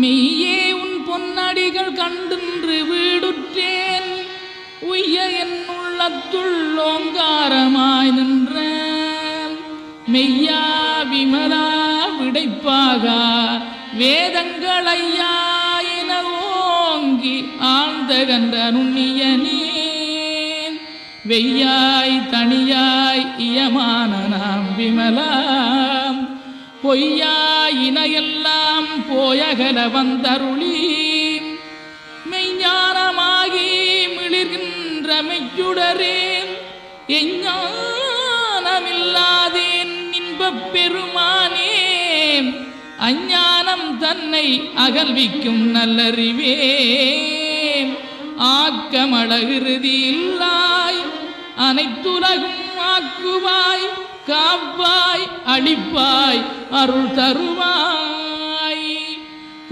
மெய்யே உன் பொன்னடிகள் கண்டின்று வீடுற்றேன் உய்ய என் உள்ளத்துள் ஓங்காரமாய் நின்ற மெய்யா விமலா விடைப்பாக வேதங்களையா என ஓங்கி ஆழ்ந்த கன்ற நுண்ணியனே வெய்யாய் தனியாய் இயமான நாம் விமலாம் பொய்யாய் இனையெல்லாம் போயகல வந்தருளி மெய்ஞானமாகி மிளிர்கின்ற மெய்ச்சுடரே எஞ்ஞானமில்லாதேன் இன்பப் பெருமானே அஞ்ஞானம் தன்னை அகல்விக்கும் நல்லறிவே ஆக்கமழகிருதி இல்லாய் அனைத்துலகும் ஆக்குவாய் காப்பாய் அளிப்பாய் அருள் தருவாய்.